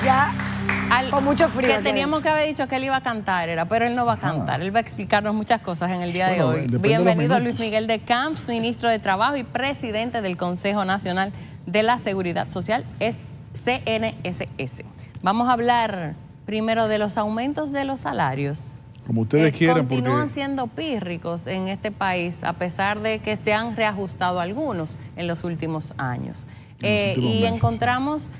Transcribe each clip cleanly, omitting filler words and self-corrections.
ya con mucho frío. Que teníamos que haber dicho que él iba a cantar, pero él no va a cantar. Él va a explicarnos muchas cosas en el día de hoy. Bienvenido Luis Miguel de Camps, ministro de Trabajo y presidente del Consejo Nacional de la Seguridad Social, CNSS. Vamos a hablar primero de los aumentos de los salarios. Como ustedes quieran, continúan siendo pírricos en este país, a pesar de que se han reajustado algunos en los últimos años. Y encontramos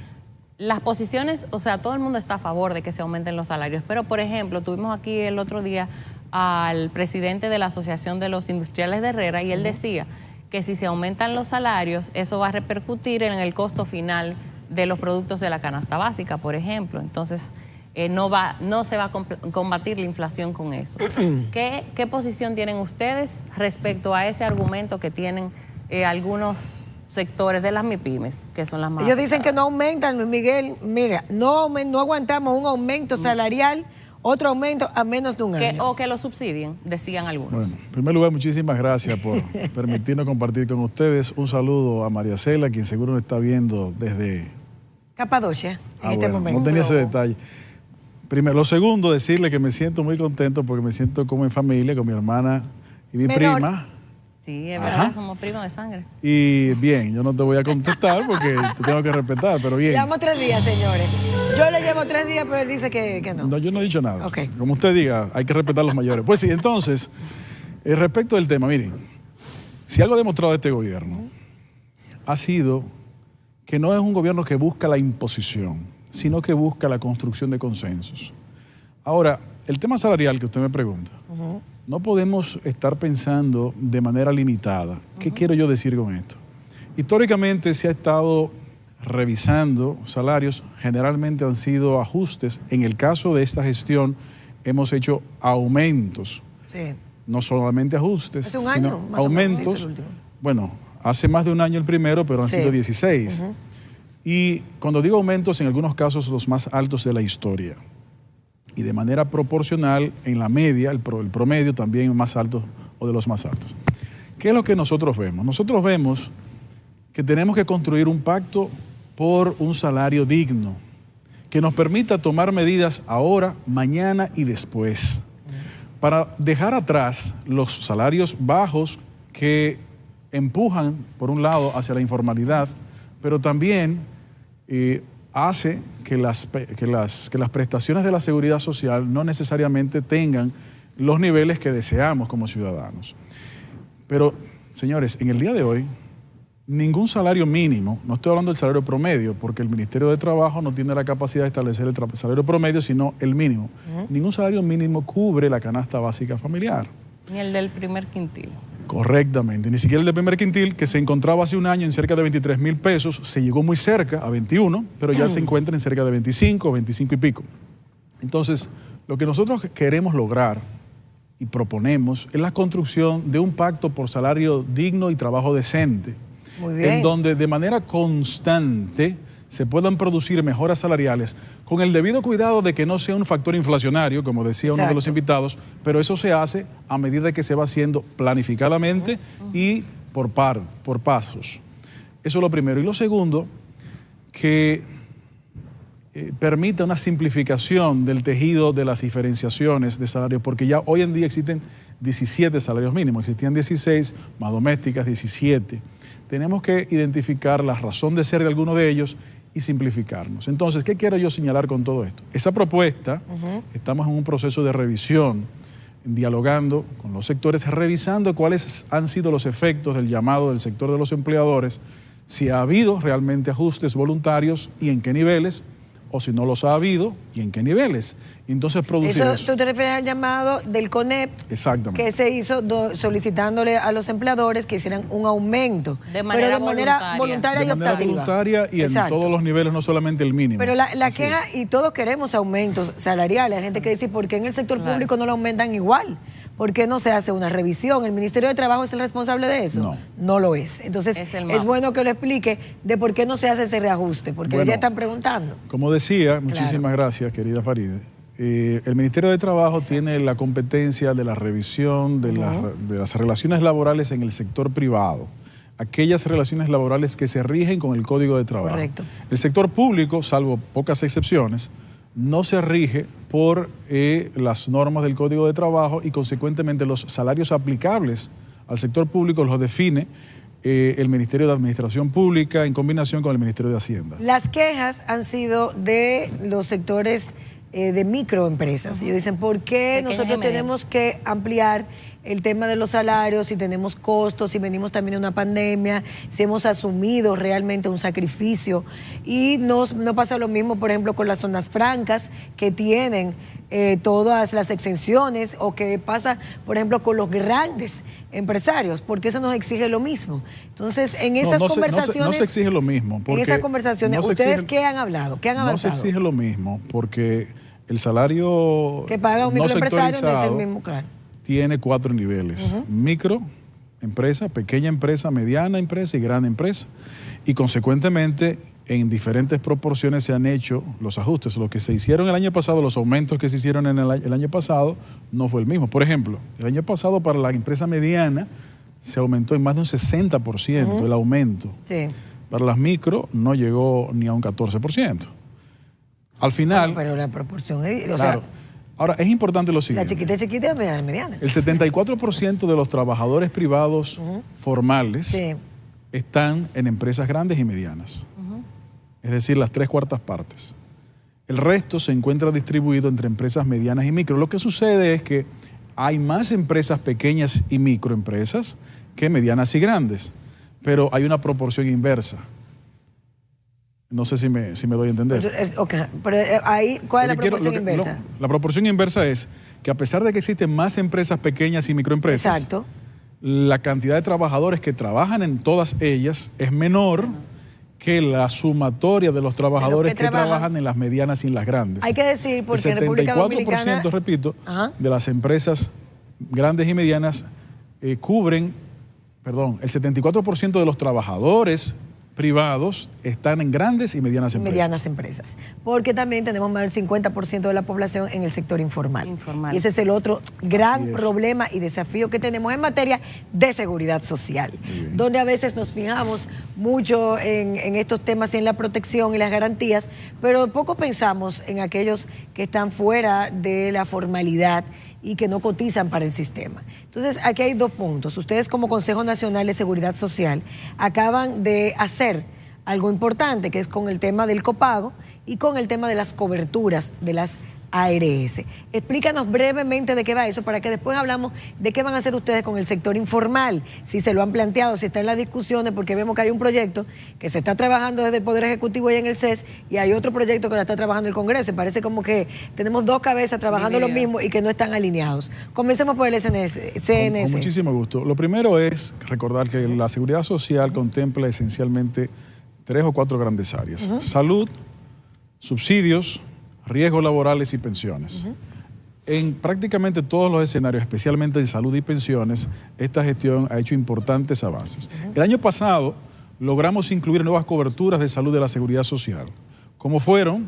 las posiciones, o sea, todo el mundo está a favor de que se aumenten los salarios, pero por ejemplo, tuvimos aquí el otro día al presidente de la Asociación de los Industriales de Herrera y él decía que si se aumentan los salarios, eso va a repercutir en el costo final de los productos de la canasta básica, por ejemplo. Entonces, no se va a combatir la inflación con eso. ¿Qué posición tienen ustedes respecto a ese argumento que tienen algunos sectores de las MIPYMES, que son las más Ellos dicen afectadas? que no aumentan, Luis Miguel. Mira, no aguantamos un aumento salarial, otro aumento a menos de un año. O que lo subsidien, decían algunos. Bueno, en primer lugar, muchísimas gracias por permitirnos compartir con ustedes. Un saludo a María Cela, quien seguro nos está viendo desde Capadocia, en este momento. No tenía ese detalle. Primero, lo segundo, decirle que me siento muy contento porque me siento como en familia, con mi hermana y mi prima. Sí, es verdad, somos primos de sangre. Y bien, yo no te voy a contestar porque te tengo que respetar, pero bien. Llevamos 3 días, señores. Yo le llevo 3 días, pero él dice que no. No, yo no he dicho nada. Okay. Como usted diga, hay que respetar a los mayores. Pues sí, entonces, respecto del tema, miren, si algo ha demostrado este gobierno ha sido que no es un gobierno que busca la imposición, sino que busca la construcción de consensos. Ahora, el tema salarial que usted me pregunta, no podemos estar pensando de manera limitada. ¿Qué quiero yo decir con esto? Históricamente se ha estado revisando salarios, generalmente han sido ajustes. En el caso de esta gestión hemos hecho aumentos, no solamente ajustes, hace un sino año, más aumentos. o menos, sí, es el último. Bueno, hace más de un año el primero, pero han sido 16. Y cuando digo aumentos, en algunos casos los más altos de la historia. Y de manera proporcional, en la media, el promedio también más alto o de los más altos. ¿Qué es lo que nosotros vemos? Nosotros vemos que tenemos que construir un pacto por un salario digno, que nos permita tomar medidas ahora, mañana y después, para dejar atrás los salarios bajos que empujan, por un lado, hacia la informalidad, pero también hace que las prestaciones de la seguridad social no necesariamente tengan los niveles que deseamos como ciudadanos. Pero, señores, en el día de hoy, ningún salario mínimo, no estoy hablando del salario promedio, porque el Ministerio de Trabajo no tiene la capacidad de establecer el salario promedio, sino el mínimo. Ningún salario mínimo cubre la canasta básica familiar. Ni el del primer quintil. Correctamente, ni siquiera el del primer quintil, que se encontraba hace un año en cerca de 23,000 pesos, se llegó muy cerca, a 21, pero ya se encuentra en cerca de 25, 25 y pico. Entonces, lo que nosotros queremos lograr y proponemos es la construcción de un pacto por salario digno y trabajo decente, en donde de manera constante se puedan producir mejoras salariales con el debido cuidado de que no sea un factor inflacionario, como decía uno de los invitados, pero eso se hace a medida que se va haciendo planificadamente y por pasos. Eso es lo primero. Y lo segundo, que permita una simplificación del tejido de las diferenciaciones de salarios, porque ya hoy en día existen 17 salarios mínimos, existían 16, más domésticas 17. Tenemos que identificar la razón de ser de alguno de ellos y simplificarnos. Entonces, ¿qué quiero yo señalar con todo esto? Esa propuesta, estamos en un proceso de revisión, dialogando con los sectores, revisando cuáles han sido los efectos del llamado del sector de los empleadores, si ha habido realmente ajustes voluntarios y en qué niveles, o si no los ha habido y en qué niveles. Entonces producir eso. ¿Tú te refieres al llamado del CONEP? Exactamente. Que se hizo solicitándole a los empleadores que hicieran un aumento. De manera voluntaria y optativa. De manera voluntaria y en todos los niveles, no solamente el mínimo. Pero la queja, y todos queremos aumentos salariales. Hay gente que dice, ¿por qué en el sector público no lo aumentan igual? ¿Por qué no se hace una revisión? ¿El Ministerio de Trabajo es el responsable de eso? No. No lo es. Entonces, es bueno que lo explique de por qué no se hace ese reajuste, porque ya están preguntando. Como decía, muchísimas gracias, querida Faride. El Ministerio de Trabajo tiene la competencia de la revisión de las relaciones laborales en el sector privado. aquellas relaciones laborales que se rigen con el Código de Trabajo. Correcto. El sector público, salvo pocas excepciones, no se rige por las normas del Código de Trabajo y consecuentemente los salarios aplicables al sector público los define el Ministerio de Administración Pública en combinación con el Ministerio de Hacienda. Las quejas han sido de los sectores de microempresas. Ellos dicen, ¿por qué nosotros tenemos que ampliar el tema de los salarios si tenemos costos, si venimos también de una pandemia, si hemos asumido realmente un sacrificio? Y no pasa lo mismo, por ejemplo, con las zonas francas que tienen todas las exenciones, o que pasa, por ejemplo, con los grandes empresarios, porque eso nos exige lo mismo. Entonces, en esas conversaciones... No se exige lo mismo. En esas conversaciones, ¿ustedes qué han hablado? ¿Qué han avanzado? No se exige lo mismo, porque el salario que paga un microempresario no es el mismo, claro. Tiene 4 niveles. Microempresa, pequeña empresa, mediana empresa y gran empresa. Y consecuentemente, en diferentes proporciones se han hecho los ajustes. Lo que se hicieron el año pasado, los aumentos que se hicieron en el año pasado, no fue el mismo. Por ejemplo, el año pasado para la empresa mediana se aumentó en más de un 60% el aumento. Sí. Para las micro no llegó ni a un 14%. Al final... Pero la proporción es... Claro. Ahora, es importante lo siguiente. La chiquita y la mediana. El 74% de los trabajadores privados formales están en empresas grandes y medianas. Es decir, las 3/4 partes. El resto se encuentra distribuido entre empresas medianas y micro. Lo que sucede es que hay más empresas pequeñas y microempresas que medianas y grandes, pero hay una proporción inversa. No sé si me doy a entender. Pero ahí, ¿cuál es la proporción inversa? La proporción inversa es que a pesar de que existen más empresas pequeñas y microempresas, exacto, la cantidad de trabajadores que trabajan en todas ellas es menor que la sumatoria de los trabajadores que trabajan en las medianas y en las grandes. Hay que decir, porque en República Dominicana... 74%, repito, de las empresas grandes y medianas el 74% de los trabajadores privados están en grandes y medianas empresas. Porque también tenemos más del 50% de la población en el sector informal. Y ese es el otro gran problema y desafío que tenemos en materia de seguridad social, donde a veces nos fijamos mucho en estos temas y en la protección y las garantías, pero poco pensamos en aquellos que están fuera de la formalidad y que no cotizan para el sistema. Entonces, aquí hay 2 puntos. Ustedes, como Consejo Nacional de Seguridad Social, acaban de hacer algo importante, que es con el tema del copago y con el tema de las coberturas de las ARS. Explícanos brevemente de qué va eso, para que después hablamos de qué van a hacer ustedes con el sector informal, si se lo han planteado, si está en las discusiones, porque vemos que hay un proyecto que se está trabajando desde el Poder Ejecutivo y en el CES, y hay otro proyecto que lo está trabajando el Congreso. Parece como que tenemos 2 cabezas trabajando lo mismo y que no están alineados. Comencemos por el CNS. Con muchísimo gusto. Lo primero es recordar que la seguridad social contempla esencialmente 3 o 4 grandes áreas: salud, subsidios, riesgos laborales y pensiones. En prácticamente todos los escenarios, especialmente en salud y pensiones, esta gestión ha hecho importantes avances. El año pasado logramos incluir nuevas coberturas de salud de la seguridad social, como fueron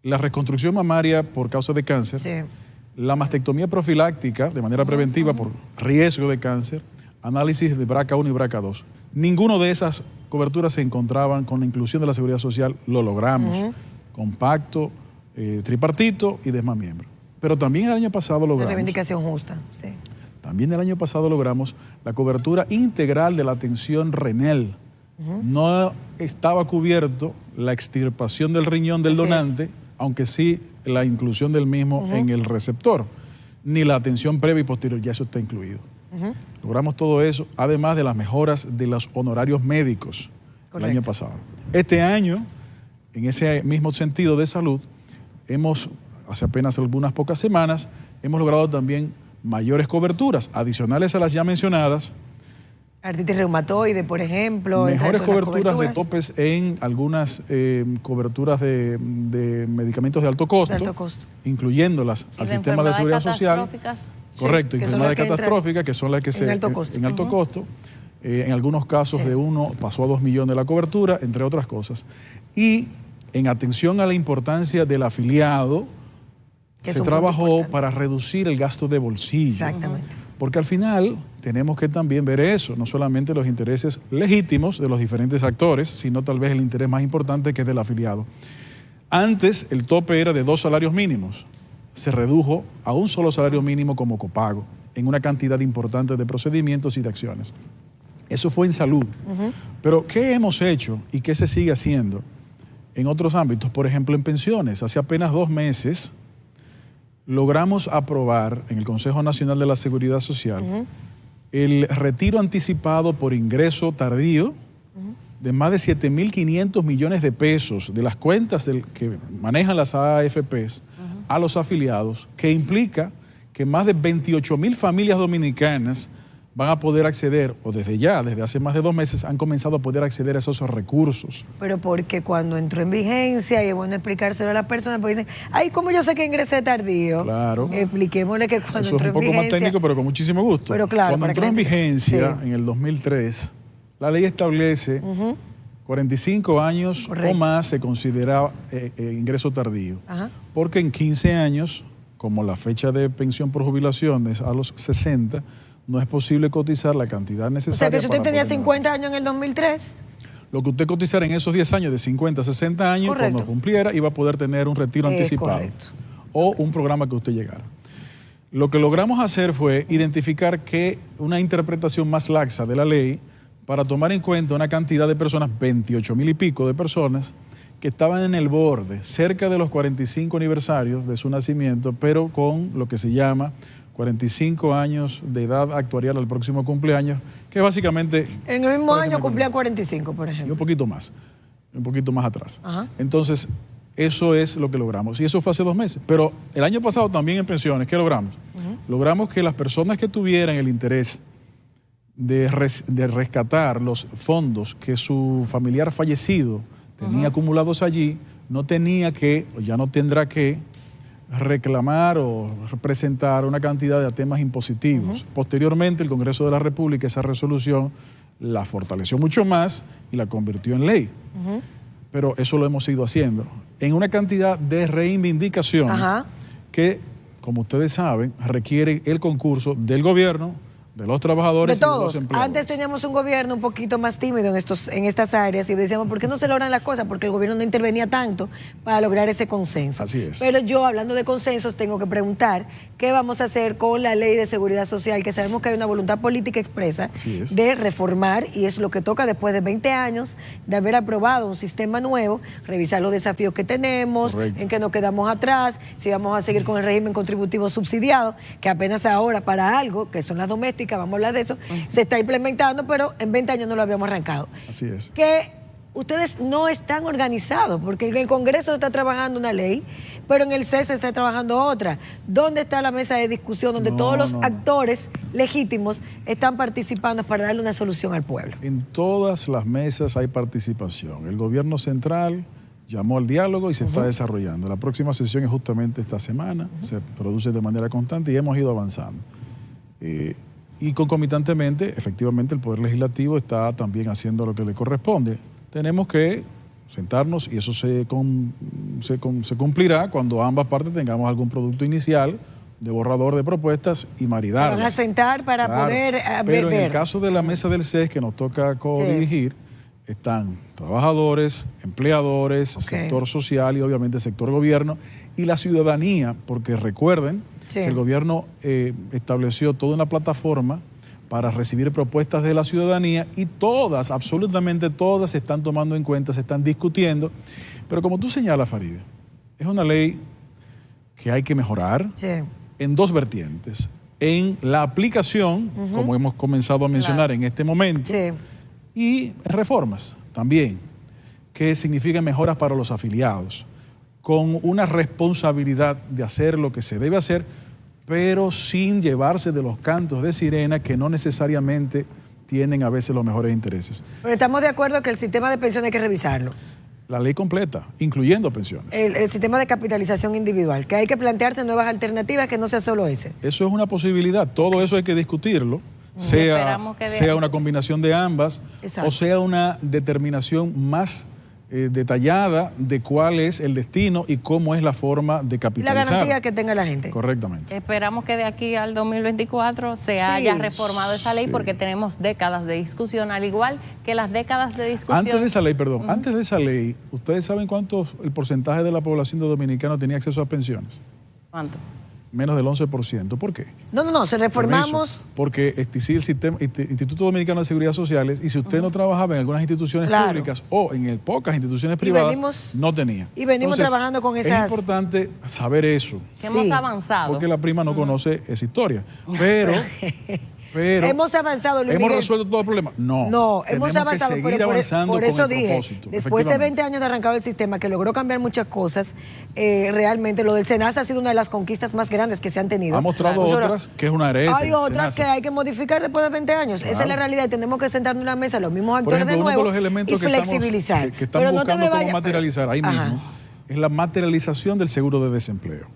la reconstrucción mamaria por causa de cáncer, la mastectomía profiláctica de manera preventiva por riesgo de cáncer, análisis de BRCA1 y BRCA2. Ninguno de esas coberturas se encontraban con la inclusión de la seguridad social. Lo logramos con pacto tripartito y demás miembros. Pero también el año pasado logramos... La reivindicación justa, sí. También el año pasado logramos la cobertura integral de la atención renal. No estaba cubierto la extirpación del riñón del donante, aunque sí la inclusión del mismo en el receptor, ni la atención previa y posterior, ya eso está incluido. Logramos todo eso, además de las mejoras de los honorarios médicos el año pasado. Este año, en ese mismo sentido de salud, hace apenas algunas pocas semanas, hemos logrado también mayores coberturas, adicionales a las ya mencionadas. Artritis reumatoide, por ejemplo. Mejores coberturas de topes en algunas coberturas de medicamentos de alto costo, incluyéndolas al sistema de seguridad social. Correcto, enfermedades catastróficas, que son las que en alto costo. En algunos casos de 1 pasó a 2 millones la cobertura, entre otras cosas. Y en atención a la importancia del afiliado, se trabajó para reducir el gasto de bolsillo. Exactamente. Porque al final tenemos que también ver eso, no solamente los intereses legítimos de los diferentes actores, sino tal vez el interés más importante, que es del afiliado. Antes el tope era de 2 salarios mínimos, se redujo a un solo salario mínimo como copago en una cantidad importante de procedimientos y de acciones. Eso fue en salud. Pero ¿qué hemos hecho y qué se sigue haciendo en otros ámbitos? Por ejemplo, en pensiones. Hace apenas 2 meses logramos aprobar en el Consejo Nacional de la Seguridad Social el retiro anticipado por ingreso tardío de más de 7.500 millones de pesos de las cuentas que manejan las AFPs a los afiliados, que implica que más de 28.000 familias dominicanas van a poder acceder, o desde hace más de 2 meses, han comenzado a poder acceder a esos recursos. Pero porque cuando entró en vigencia, y es bueno explicárselo a las personas, porque dicen, ay, ¿cómo yo sé que ingresé tardío? Claro. Expliquémosle que cuando entró en vigencia... Eso es un poco más técnico, pero con muchísimo gusto. Pero claro, cuando entró en vigencia, en el 2003, la ley establece 45 años o más se considera ingreso tardío. Porque en 15 años, como la fecha de pensión por jubilación es a los 60, no es posible cotizar la cantidad necesaria. O sea, que si usted tenía 50 años en el 2003... Lo que usted cotizara en esos 10 años, de 50 a 60 años, cuando cumpliera, iba a poder tener un retiro anticipado. O un programa que usted llegara. Lo que logramos hacer fue identificar que una interpretación más laxa de la ley para tomar en cuenta una cantidad de personas, 28.000 y pico de personas, que estaban en el borde, cerca de los 45 aniversarios de su nacimiento, pero con lo que se llama 45 años de edad actuarial al próximo cumpleaños, que básicamente... En el mismo año cumplía 45, por ejemplo. Y un poquito más atrás. Entonces, eso es lo que logramos. Y eso fue hace 2 meses. Pero el año pasado también en pensiones, ¿qué logramos? Logramos que las personas que tuvieran el interés de rescatar los fondos que su familiar fallecido tenía acumulados allí, no tenía que, o ya no tendrá que, reclamar o presentar una cantidad de temas impositivos. Posteriormente, el Congreso de la República, esa resolución la fortaleció mucho más y la convirtió en ley. Pero eso lo hemos ido haciendo en una cantidad de reivindicaciones que, como ustedes saben, requieren el concurso del gobierno, de los trabajadores, de todos. Y de los empleadores. Antes teníamos un gobierno un poquito más tímido en estas áreas y decíamos, ¿por qué no se logran las cosas? Porque el gobierno no intervenía tanto para lograr ese consenso. Así es. Pero yo, hablando de consensos, tengo que preguntar qué vamos a hacer con la ley de seguridad social, que sabemos que hay una voluntad política expresa de reformar, y es lo que toca después de 20 años de haber aprobado un sistema nuevo, revisar los desafíos que tenemos, en qué nos quedamos atrás, si vamos a seguir con el régimen contributivo subsidiado, que apenas ahora para algo, que son las domésticas, vamos a hablar de eso, se está implementando, pero en 20 años no lo habíamos arrancado. Así es. Que ustedes no están organizados, porque en el Congreso está trabajando una ley, pero en el CES está trabajando otra. ¿Dónde está la mesa de discusión donde todos los actores legítimos están participando para darle una solución al pueblo? En todas las mesas hay participación. El gobierno central llamó al diálogo y se está desarrollando. La próxima sesión es justamente esta semana, se produce de manera constante y hemos ido avanzando. Y concomitantemente, efectivamente, el Poder Legislativo está también haciendo lo que le corresponde. Tenemos que sentarnos y eso se cumplirá cuando ambas partes tengamos algún producto inicial de borrador de propuestas y maridarlas. Se van a sentar para poder ver. Pero en el caso de la mesa del CES que nos toca codirigir, están trabajadores, empleadores, sector social y obviamente sector gobierno y la ciudadanía, porque recuerden que el gobierno estableció toda una plataforma para recibir propuestas de la ciudadanía y todas, absolutamente todas, se están tomando en cuenta, se están discutiendo. Pero como tú señalas, Faride, es una ley que hay que mejorar en 2 vertientes. En la aplicación, como hemos comenzado a mencionar en este momento, y reformas también, que significan mejoras para los afiliados, con una responsabilidad de hacer lo que se debe hacer, pero sin llevarse de los cantos de sirena que no necesariamente tienen a veces los mejores intereses. Pero estamos de acuerdo que el sistema de pensiones hay que revisarlo. La ley completa, incluyendo pensiones. El sistema de capitalización individual, que hay que plantearse nuevas alternativas, que no sea solo ese. Eso es una posibilidad, todo eso hay que discutirlo, sea una combinación de ambas, o sea una determinación más detallada de cuál es el destino y cómo es la forma de capitalizar. Y la garantía que tenga la gente. Correctamente. Esperamos que de aquí al 2024 se haya reformado esa ley porque tenemos décadas de discusión, al igual que las décadas de discusión. Antes de esa ley, perdón, antes de esa ley, ¿ustedes saben cuánto el porcentaje de la población de dominicana tenía acceso a pensiones? ¿Cuánto? Menos del 11%. ¿Por qué? No, se reformamos. Porque el sistema, Instituto Dominicano de Seguridad Social, y si usted no trabajaba en algunas instituciones públicas o en pocas instituciones privadas, no tenía. Y venimos trabajando con esas. Es importante saber eso. Que hemos avanzado. Porque la prima no conoce esa historia. Pero hemos avanzado, Luis Miguel. ¿Hemos resuelto todo el problema? No. No, hemos avanzado, pero por eso dije, después de 20 años de arrancado el sistema, que logró cambiar muchas cosas, realmente lo del SENASA ha sido una de las conquistas más grandes que se han tenido. Ha mostrado otras que es una herencia. Hay otras que hay que modificar después de 20 años. Esa es la realidad y tenemos que sentarnos en una mesa, los mismos actores de nuevo, uno de los elementos y flexibilizar. Que estamos buscando cómo materializar ahí mismo es la materialización del seguro de desempleo.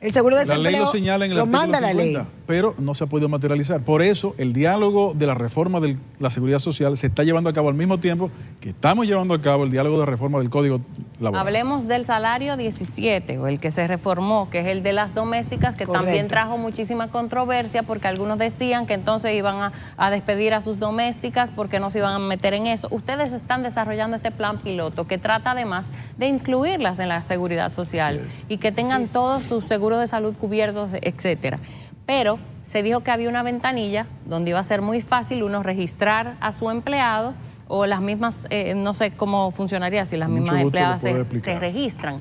El seguro de desempleo la ley lo señala en el artículo 50, la ley, pero no se ha podido materializar. Por eso, el diálogo de la reforma de la seguridad social se está llevando a cabo al mismo tiempo que estamos llevando a cabo el diálogo de reforma del Código Laboral. Hablemos del salario 17, o el que se reformó, que es el de las domésticas, que también trajo muchísima controversia porque algunos decían que entonces iban a despedir a sus domésticas porque no se iban a meter en eso. Ustedes están desarrollando este plan piloto que trata además de incluirlas en la seguridad social y que tengan todos sus seguros de salud cubiertos, etcétera. Pero se dijo que había una ventanilla donde iba a ser muy fácil uno registrar a su empleado o las mismas, no sé cómo funcionaría si las mismas empleadas se registran.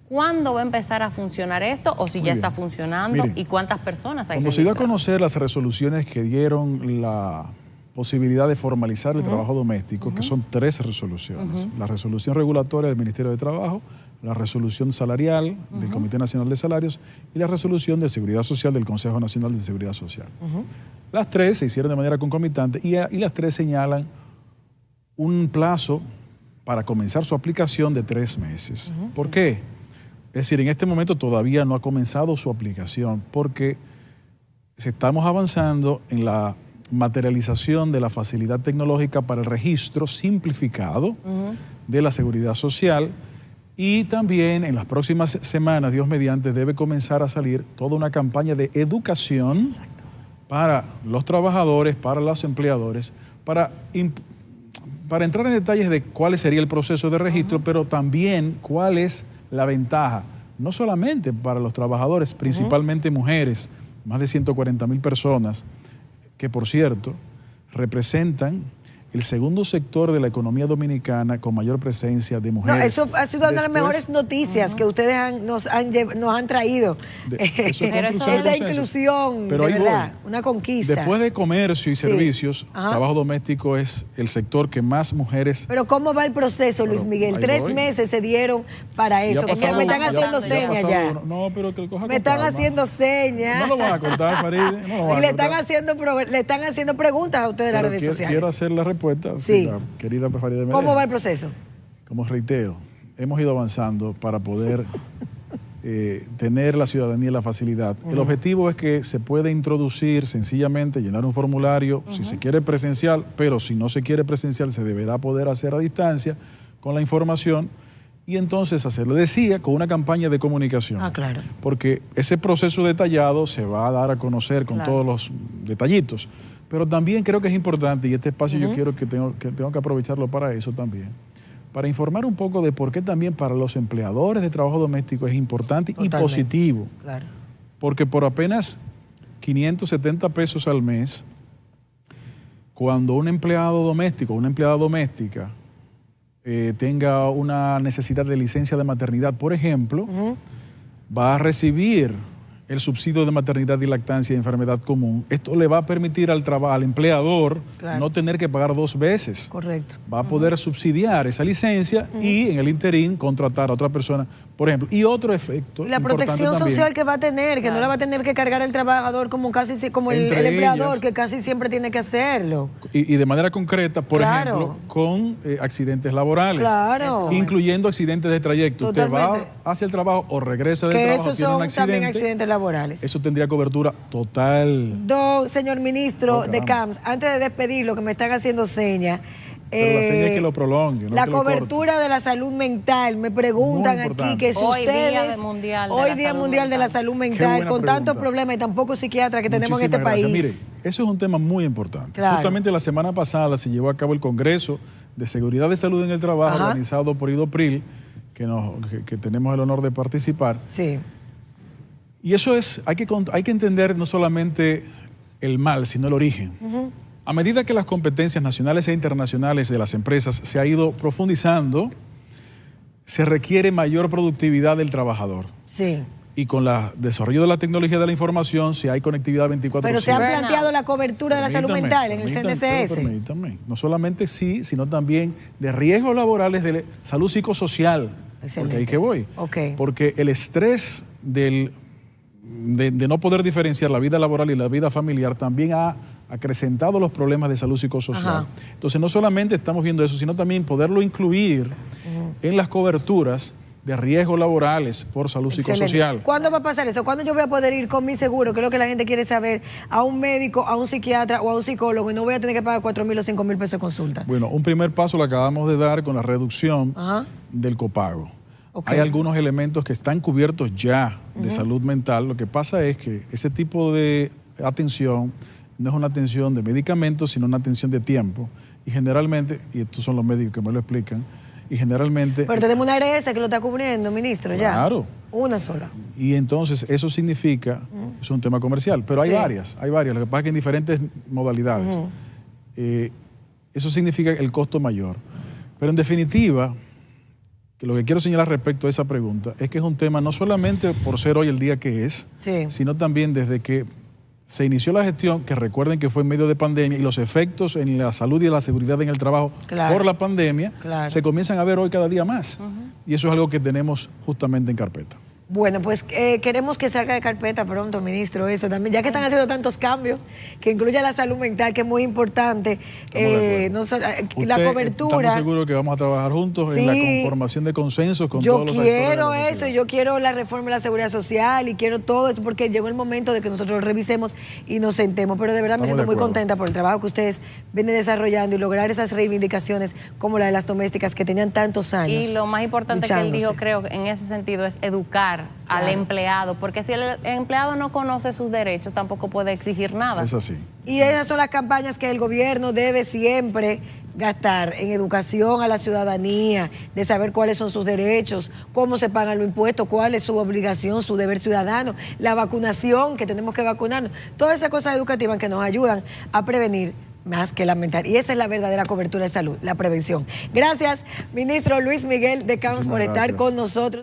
¿Cuándo va a empezar a funcionar esto o si ya está funcionando? Miren, ¿y cuántas personas hay? Cuando se dio a conocer las resoluciones que dieron la posibilidad de formalizar el trabajo doméstico, que son 3 resoluciones. La resolución regulatoria del Ministerio de Trabajo, la resolución salarial del Comité Nacional de Salarios y la resolución de Seguridad Social del Consejo Nacional de Seguridad Social. Las 3 se hicieron de manera concomitante y las 3 señalan un plazo para comenzar su aplicación de 3 meses. ¿Por qué? Es decir, en este momento todavía no ha comenzado su aplicación porque estamos avanzando en la materialización de la facilidad tecnológica para el registro simplificado de la seguridad social. Y también en las próximas semanas, Dios mediante, debe comenzar a salir toda una campaña de educación para los trabajadores, para los empleadores, para entrar en detalles de cuál sería el proceso de registro, pero también cuál es la ventaja, no solamente para los trabajadores, principalmente mujeres, más de 140,000 personas, que por cierto representan el segundo sector de la economía dominicana con mayor presencia de mujeres. No, eso ha sido una de las mejores noticias que ustedes nos han traído. Esta inclusión, pero de verdad, una conquista. Después de comercio y servicios, trabajo doméstico es el sector que más mujeres... Pero ¿cómo va el proceso, Luis Miguel? 3 meses se dieron para eso. Pasado, me están haciendo señas ya. No, pero que coja me están haciendo señas. No lo van a contar, Farideh. Y le están haciendo preguntas a ustedes en las redes sociales. Quiero hacer la respuesta. Sí. La querida Farideh. ¿Cómo va el proceso? Como reitero, hemos ido avanzando para poder tener la ciudadanía y la facilidad. El objetivo es que se pueda introducir sencillamente, llenar un formulario, si se quiere presencial, pero si no se quiere presencial, se deberá poder hacer a distancia con la información y entonces hacerlo, decía, con una campaña de comunicación. Claro. Porque ese proceso detallado se va a dar a conocer con todos los detallitos. Pero también creo que es importante, y este espacio yo quiero que tengo que aprovecharlo para eso también, para informar un poco de por qué también para los empleadores de trabajo doméstico es importante y positivo. Claro. Porque por apenas 570 pesos al mes, cuando un empleado doméstico, una empleada doméstica, tenga una necesidad de licencia de maternidad, por ejemplo, va a recibir el subsidio de maternidad y lactancia y enfermedad común. Esto le va a permitir al empleador no tener que pagar 2 veces. Correcto. Va a poder subsidiar esa licencia y en el interín contratar a otra persona, por ejemplo. Y otro efecto. Y la protección social que va a tener, que no la va a tener que cargar el trabajador como el empleador, que casi siempre tiene que hacerlo. Y de manera concreta, por ejemplo, con accidentes laborales. Claro. Incluyendo accidentes de trayecto. Totalmente. Usted va hacia el trabajo o regresa del trabajo, tiene un accidente. También accidentes laborales. Eso tendría cobertura total. Señor ministro de CAMS, antes de despedir, lo que me están haciendo señas, Pero la señal es que lo prolongue. La cobertura de la salud mental. Me preguntan aquí que si hoy ustedes... Día Mundial de la Salud Mental, con tantos problemas y tan pocos psiquiatras que tenemos en este país. Mire, eso es un tema muy importante. Claro. Justamente la semana pasada se llevó a cabo el Congreso de Seguridad de Salud en el Trabajo, organizado por IDOPRIL, que tenemos el honor de participar. Sí. Y eso es, hay que entender no solamente el mal, sino el origen. A medida que las competencias nacionales e internacionales de las empresas se ha ido profundizando, se requiere mayor productividad del trabajador. Sí. Y con el desarrollo de la tecnología de la información, si hay conectividad 24/7. Pero se ha planteado la cobertura de la salud mental en el CNCS. Permítame. No solamente sí, sino también de riesgos laborales de salud psicosocial. Excelente. Porque ahí que voy. Porque el estrés de no poder diferenciar la vida laboral y la vida familiar también ha acrecentado los problemas de salud psicosocial. Entonces, no solamente estamos viendo eso, sino también poderlo incluir en las coberturas de riesgos laborales por salud psicosocial. ¿Cuándo va a pasar eso? ¿Cuándo yo voy a poder ir con mi seguro, que es lo que la gente quiere saber, a un médico, a un psiquiatra o a un psicólogo y no voy a tener que pagar 4,000 o 5,000 pesos de consulta? Bueno, un primer paso lo acabamos de dar con la reducción del copago. Hay algunos elementos que están cubiertos ya de salud mental. Lo que pasa es que ese tipo de atención no es una atención de medicamentos, sino una atención de tiempo. Y generalmente, y estos son los médicos que me lo explican, y generalmente... Pero tenemos una ARS que lo está cubriendo, ministro, ya. Claro. Una sola. Y entonces eso significa, es un tema comercial, pero hay varias. Lo que pasa es que en diferentes modalidades. Eso significa el costo mayor. Pero en definitiva, que lo que quiero señalar respecto a esa pregunta es que es un tema no solamente por ser hoy el día que es, sino también desde que se inició la gestión, que recuerden que fue en medio de pandemia, y los efectos en la salud y la seguridad en el trabajo por la pandemia se comienzan a ver hoy cada día más. Y eso es algo que tenemos justamente en carpeta. Bueno, pues queremos que salga de carpeta pronto, ministro, eso también, ya que están haciendo tantos cambios, que incluya la salud mental, que es muy importante, la cobertura. Estamos seguros que vamos a trabajar juntos en la conformación de consensos con todos los actores. Yo quiero eso, yo quiero la reforma de la seguridad social y quiero todo eso, porque llegó el momento de que nosotros lo revisemos y nos sentemos, pero de verdad me siento muy contenta por el trabajo que ustedes vienen desarrollando y lograr esas reivindicaciones como la de las domésticas que tenían tantos años. Y lo más importante que él dijo, creo, en ese sentido, es educar al empleado, porque si el empleado no conoce sus derechos, tampoco puede exigir nada. Es así. Y esas son las campañas que el gobierno debe siempre gastar en educación a la ciudadanía, de saber cuáles son sus derechos, cómo se pagan los impuestos, cuál es su obligación, su deber ciudadano, la vacunación, que tenemos que vacunarnos, todas esas cosas educativas que nos ayudan a prevenir más que lamentar. Y esa es la verdadera cobertura de salud, la prevención. Gracias, ministro Luis Miguel de Campos, por estar con nosotros.